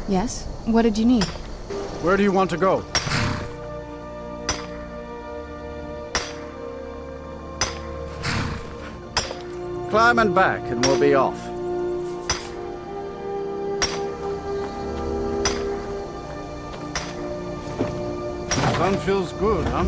Yes? What did you need? Where do you want to go? Climb and back, and we'll be off. The sun feels good, huh?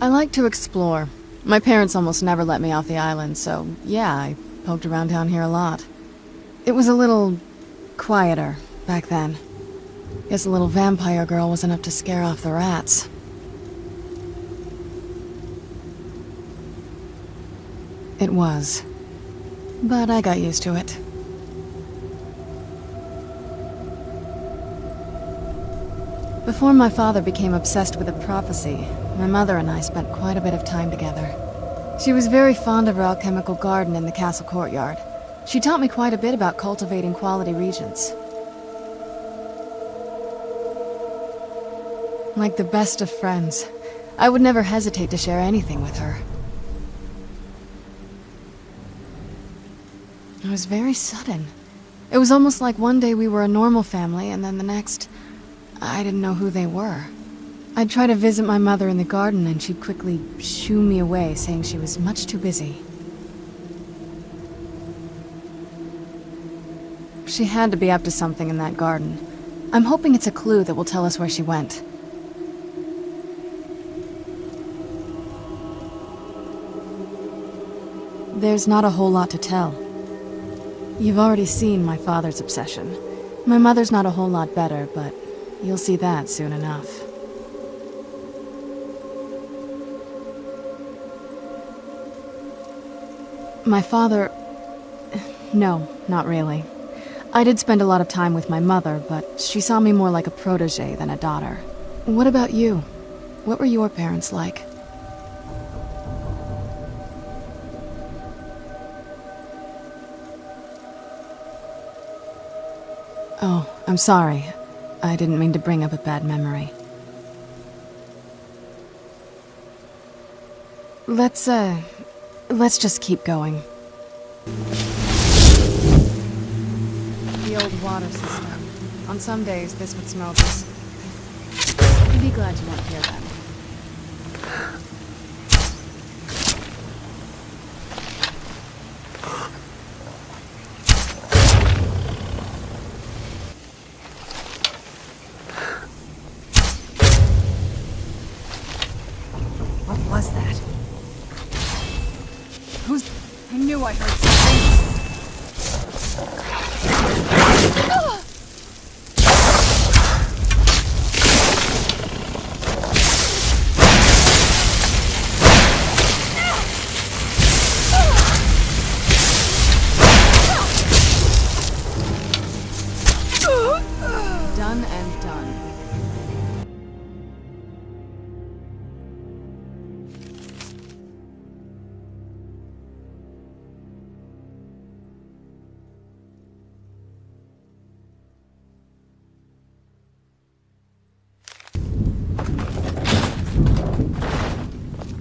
I like to explore. My parents almost never let me off the island, so yeah, I poked around down here a lot. It was a little quieter back then. Guess a little vampire girl was enough to scare off the rats. It was. But I got used to it. Before my father became obsessed with a prophecy, my mother and I spent quite a bit of time together. She was very fond of our alchemical garden in the castle courtyard. She taught me quite a bit about cultivating quality regions. Like the best of friends, I would never hesitate to share anything with her. It was very sudden. It was almost like one day we were a normal family, and then the next, I didn't know who they were. I'd try to visit my mother in the garden, and she'd quickly shoo me away, saying she was much too busy. She had to be up to something in that garden. I'm hoping it's a clue that will tell us where she went. There's not a whole lot to tell. You've already seen my father's obsession. My mother's not a whole lot better, but you'll see that soon enough. My father... No, not really. I did spend a lot of time with my mother, but she saw me more like a protege than a daughter. What about you? What were your parents like? Oh, I'm sorry. I didn't mean to bring up a bad memory. Let's just keep going. The old water system. On some days, this would smell just... You'd be glad you weren't here then. What was that? I knew I heard something. Done and done.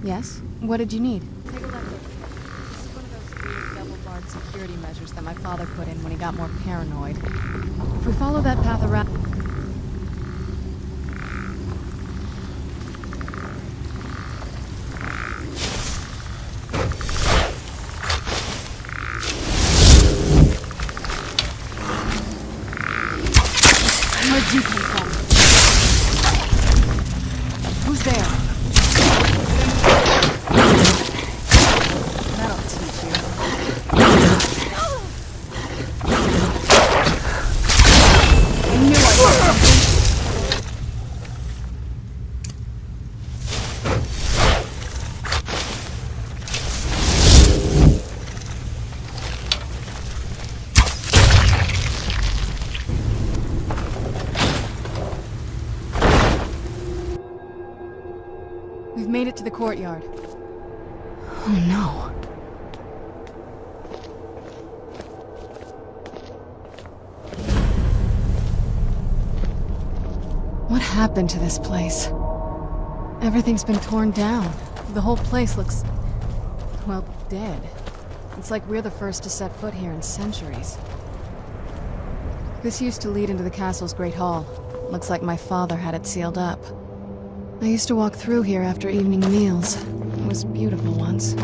Yes? What did you need? Take a left over. This is one of those weird double-barred security measures that my father put in when he got more paranoid. If we follow that path around... Where'd you come from? Who's there? That'll teach you. I knew I was something. We've made it to the courtyard. Oh no. What happened to this place? Everything's been torn down. The whole place looks... well, dead. It's like we're the first to set foot here in centuries. This used to lead into the castle's great hall. Looks like my father had it sealed up. I used to walk through here after evening meals. It was beautiful once.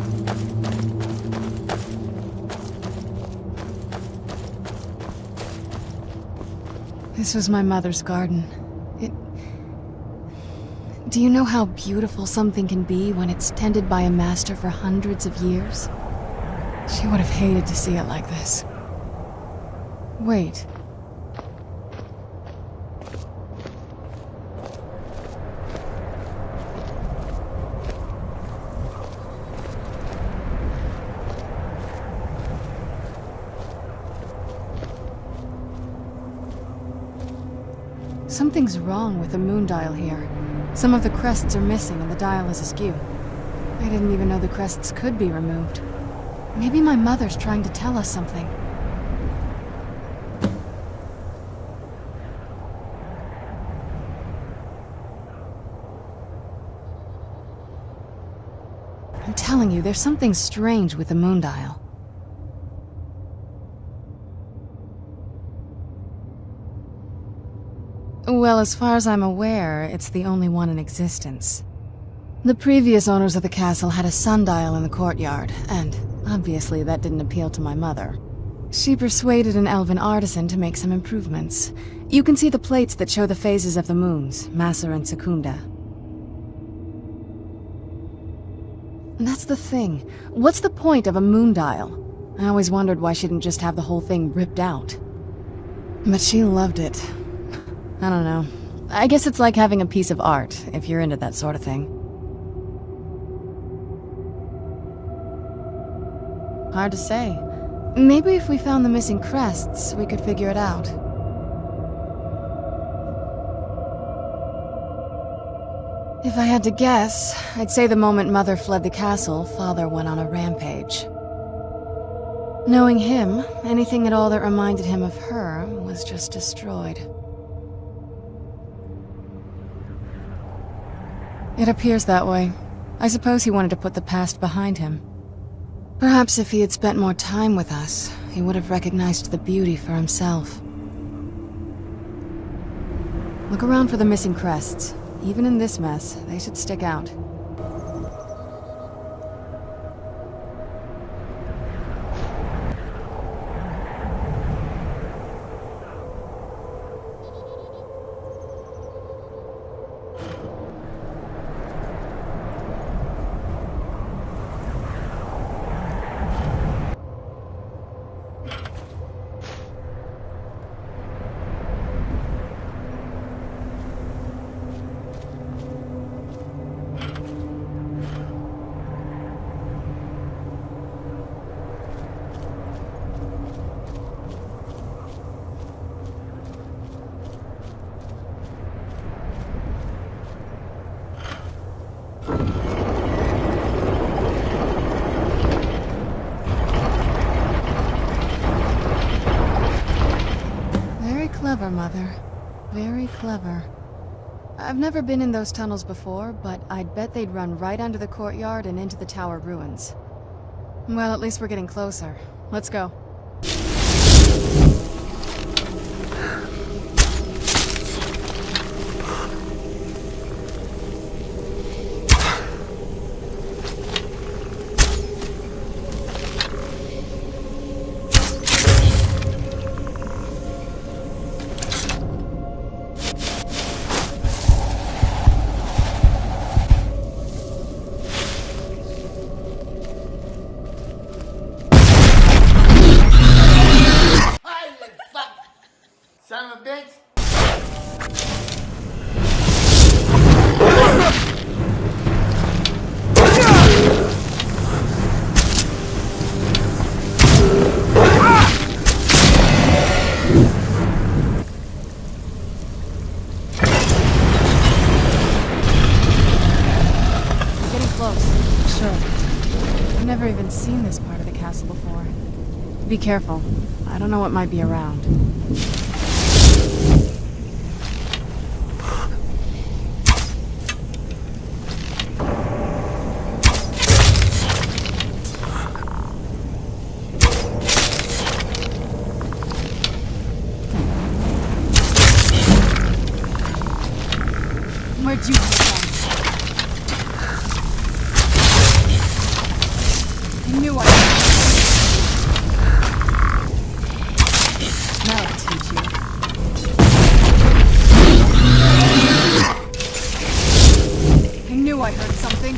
This was my mother's garden. Do you know how beautiful something can be when it's tended by a master for hundreds of years? She would have hated to see it like this. Wait. Something's wrong with the moon dial here. Some of the crests are missing and the dial is askew. I didn't even know the crests could be removed. Maybe my mother's trying to tell us something. I'm telling you, there's something strange with the moon dial. Well, as far as I'm aware, it's the only one in existence. The previous owners of the castle had a sundial in the courtyard, and obviously that didn't appeal to my mother. She persuaded an elven artisan to make some improvements. You can see the plates that show the phases of the moons, Maser and Secunda. And that's the thing. What's the point of a moon dial? I always wondered why she didn't just have the whole thing ripped out. But she loved it. I don't know. I guess it's like having a piece of art, if you're into that sort of thing. Hard to say. Maybe if we found the missing crests, we could figure it out. If I had to guess, I'd say the moment Mother fled the castle, Father went on a rampage. Knowing him, anything at all that reminded him of her was just destroyed. It appears that way. I suppose he wanted to put the past behind him. Perhaps if he had spent more time with us, he would have recognized the beauty for himself. Look around for the missing crests. Even in this mess, they should stick out. Clever, Mother. Very clever. I've never been in those tunnels before, but I'd bet they'd run right under the courtyard and into the tower ruins. Well, at least we're getting closer. Let's go. Son of a bitch! We're getting close. Sure. I've never even seen this part of the castle before. Be careful. I don't know what might be around. Where'd you come from? I knew I Now I'll teach you. I knew I heard something.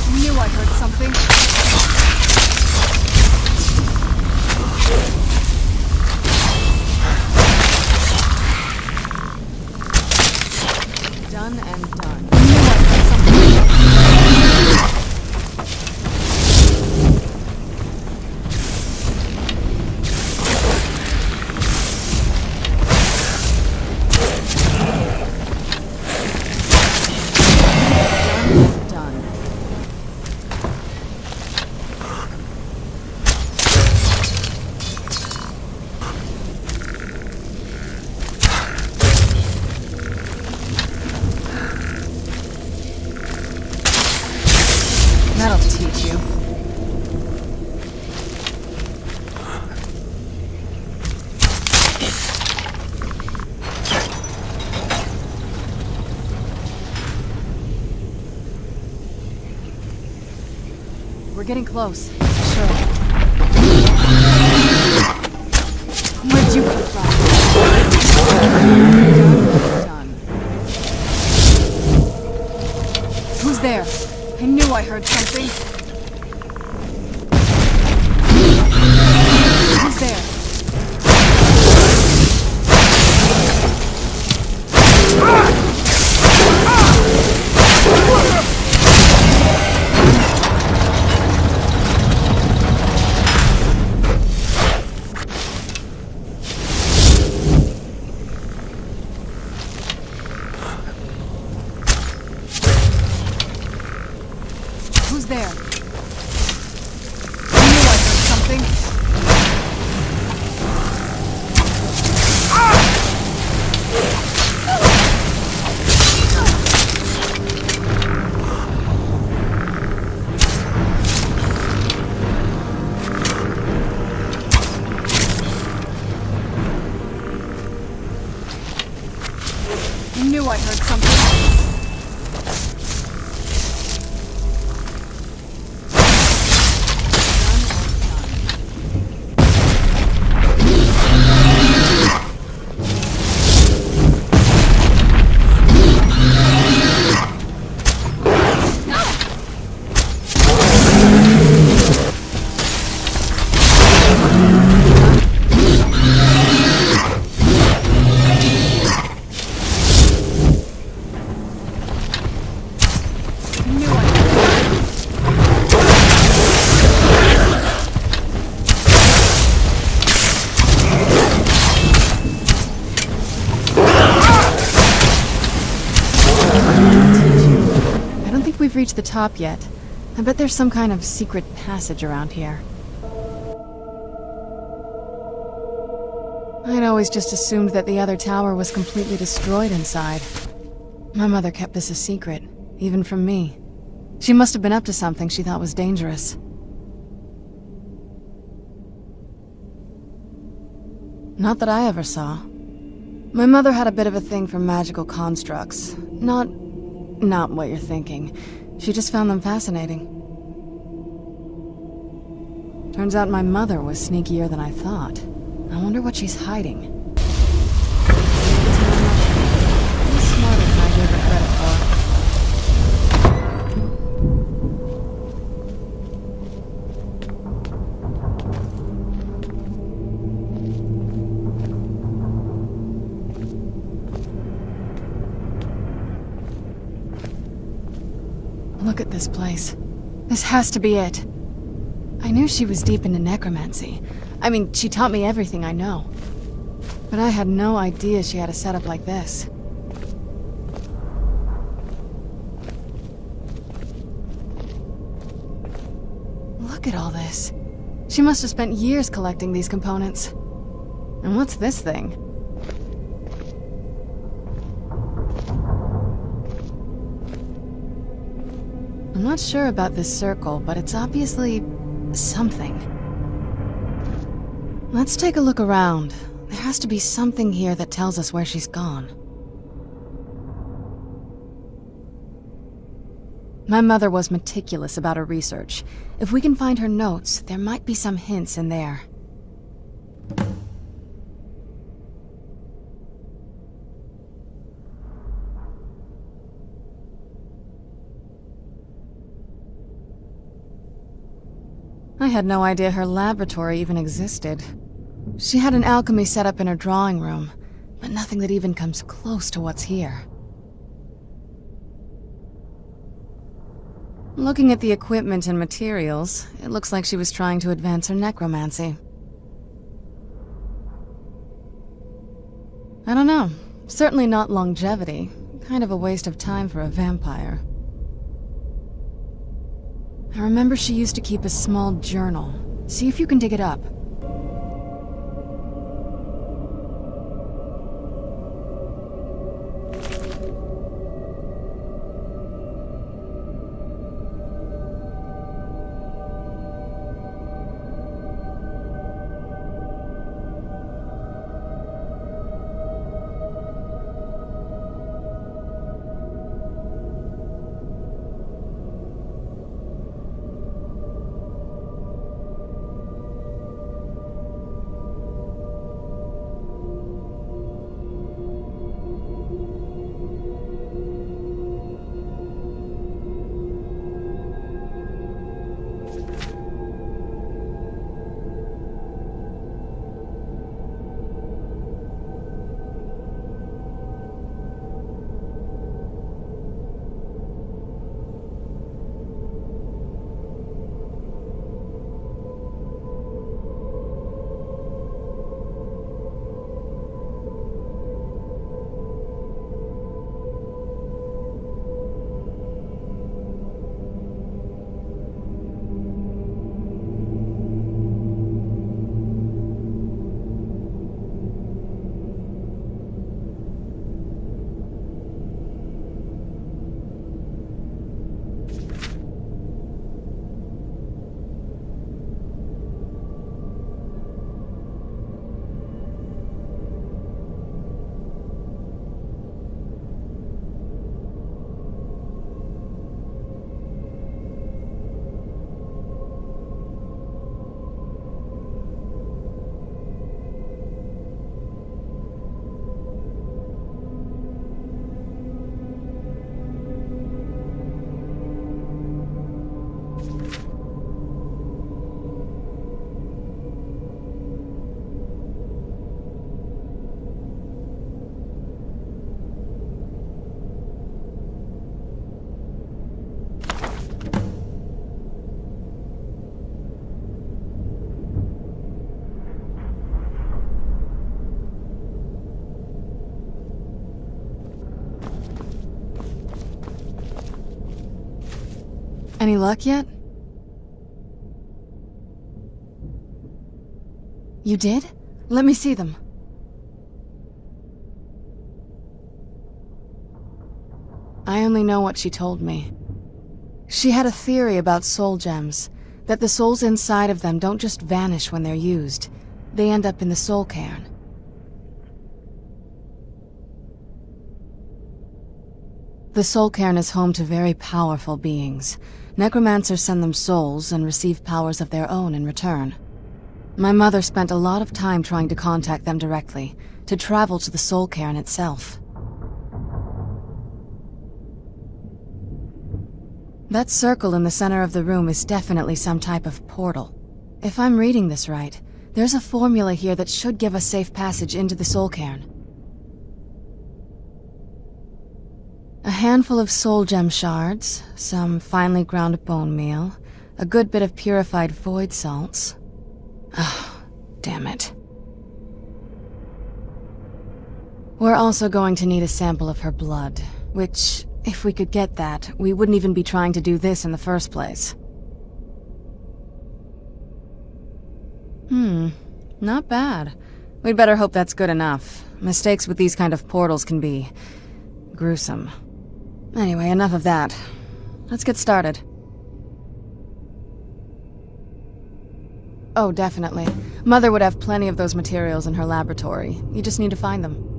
I knew I heard something. Done and done. I knew I heard something. Done. That'll teach you. We're getting close. Sure. Where'd you come from? Done. Who's there? I knew I heard something. Who's there? Who's there? I knew I heard something. I knew I heard something. We've reached the top yet. I bet there's some kind of secret passage around here. always just assumed that the other tower was completely destroyed inside. My mother kept this a secret, even from me. She must have been up to something she thought was dangerous. Not that I ever saw. My mother had a bit of a thing for magical constructs. Not what you're thinking. She just found them fascinating. Turns out my mother was sneakier than I thought. I wonder what she's hiding. He's smarter than I gave her credit for. Look at this place. This has to be it. I knew she was deep into necromancy. I mean, she taught me everything I know. But I had no idea she had a setup like this. Look at all this. She must have spent years collecting these components. And what's this thing? I'm not sure about this circle, but it's obviously something. Let's take a look around. There has to be something here that tells us where she's gone. My mother was meticulous about her research. If we can find her notes, there might be some hints in there. I had no idea her laboratory even existed. She had an alchemy set up in her drawing room, but nothing that even comes close to what's here. Looking at the equipment and materials, it looks like she was trying to advance her necromancy. I don't know. Certainly not longevity. Kind of a waste of time for a vampire. I remember she used to keep a small journal. See if you can dig it up. Any luck yet? You did? Let me see them. I only know what she told me. She had a theory about soul gems, that the souls inside of them don't just vanish when they're used. They end up in the soul cairn. The soul cairn is home to very powerful beings. Necromancers send them souls and receive powers of their own in return. My mother spent a lot of time trying to contact them directly, to travel to the soul cairn itself. That circle in the center of the room is definitely some type of portal. If I'm reading this right, there's a formula here that should give us safe passage into the soul cairn. A handful of soul gem shards, some finely ground bone meal, a good bit of purified void salts. Oh, damn it. We're also going to need a sample of her blood, which, if we could get that, we wouldn't even be trying to do this in the first place. Not bad. We'd better hope that's good enough. Mistakes with these kind of portals can be gruesome. Anyway, enough of that. Let's get started. Oh, definitely. Mother would have plenty of those materials in her laboratory. You just need to find them.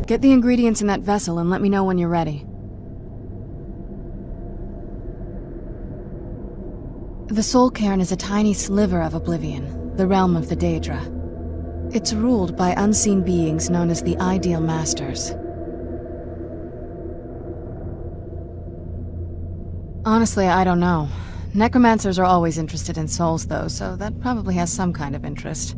Get the ingredients in that vessel and let me know when you're ready. The Soul Cairn is a tiny sliver of Oblivion, the realm of the Daedra. It's ruled by unseen beings known as the Ideal Masters. Honestly, I don't know. Necromancers are always interested in souls, though, so that probably has some kind of interest.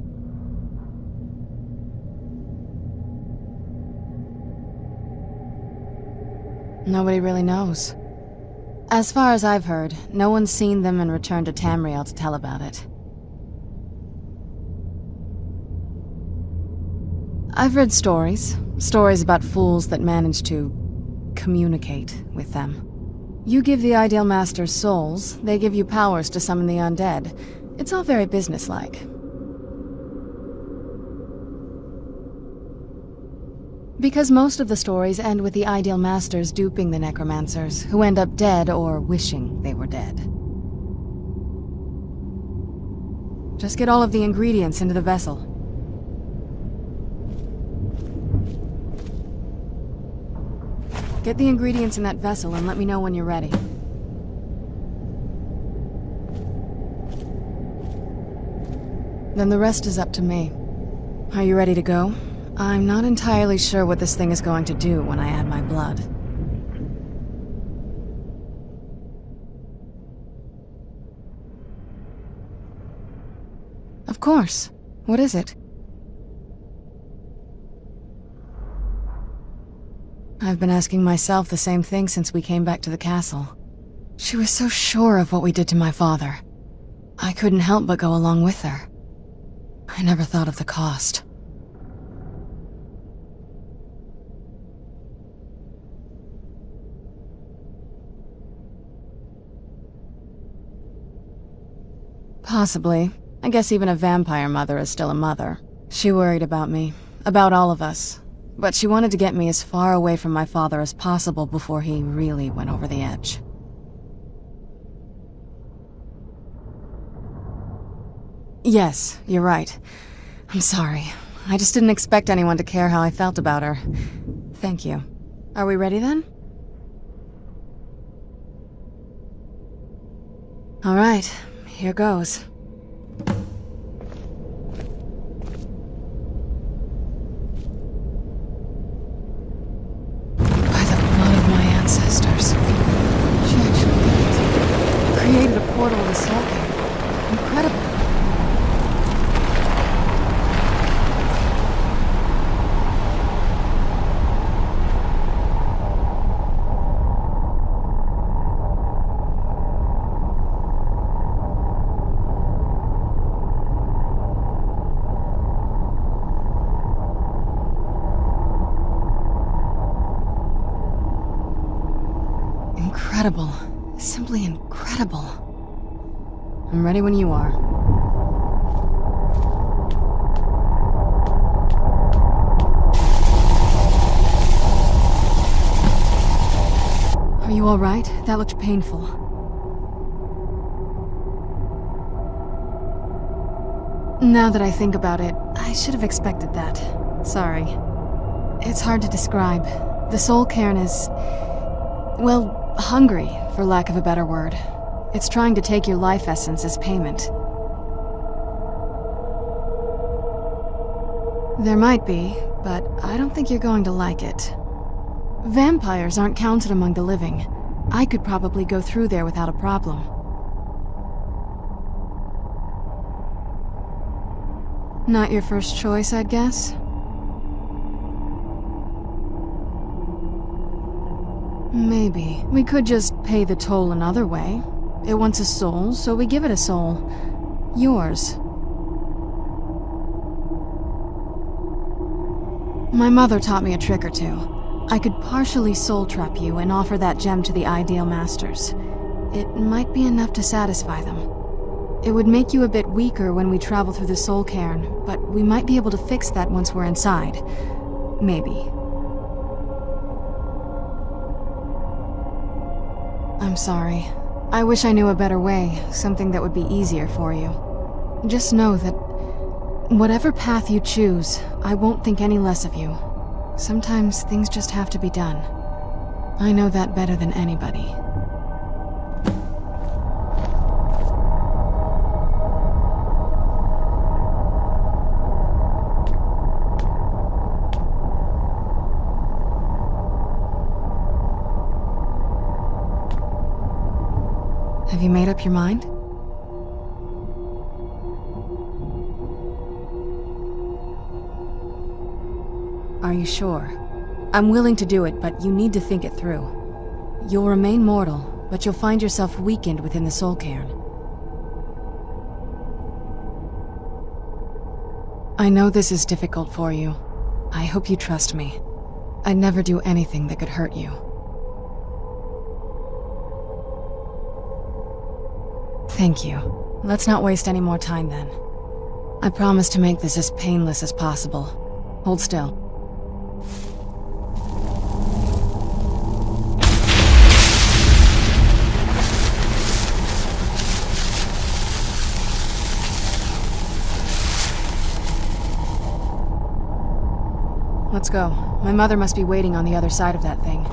Nobody really knows. As far as I've heard, no one's seen them and returned to Tamriel to tell about it. I've read stories about fools that manage to communicate with them. You give the Ideal Masters souls, they give you powers to summon the undead. It's all very businesslike. Because most of the stories end with the Ideal Masters duping the necromancers, who end up dead or wishing they were dead. Just get all of the ingredients into the vessel. Get the ingredients in that vessel and let me know when you're ready. Then the rest is up to me. Are you ready to go? I'm not entirely sure what this thing is going to do when I add my blood. Of course. What is it? I've been asking myself the same thing since we came back to the castle. She was so sure of what we did to my father. I couldn't help but go along with her. I never thought of the cost. Possibly. I guess even a vampire mother is still a mother. She worried about me, about all of us. But she wanted to get me as far away from my father as possible before he really went over the edge. Yes, you're right. I'm sorry. I just didn't expect anyone to care how I felt about her. Thank you. Are we ready then? All right, here goes. created a portal to the Soul Cave. Incredible. Incredible. Simply incredible. I'm ready when you are. Are you all right? That looked painful. Now that I think about it, I should have expected that. Sorry. It's hard to describe. The Soul Cairn is... well, hungry, for lack of a better word. It's trying to take your life essence as payment. There might be, but I don't think you're going to like it. Vampires aren't counted among the living. I could probably go through there without a problem. Not your first choice, I'd guess? Maybe. We could just pay the toll another way. It wants a soul, so we give it a soul. Yours. My mother taught me a trick or two. I could partially soul trap you and offer that gem to the Ideal Masters. It might be enough to satisfy them. It would make you a bit weaker when we travel through the Soul Cairn, but we might be able to fix that once we're inside. Maybe. I'm sorry. I wish I knew a better way, something that would be easier for you. Just know that whatever path you choose, I won't think any less of you. Sometimes things just have to be done. I know that better than anybody. Have you made up your mind? Are you sure? I'm willing to do it, but you need to think it through. You'll remain mortal, but you'll find yourself weakened within the Soul Cairn. I know this is difficult for you. I hope you trust me. I'd never do anything that could hurt you. Thank you. Let's not waste any more time then. I promise to make this as painless as possible. Hold still. Let's go. My mother must be waiting on the other side of that thing.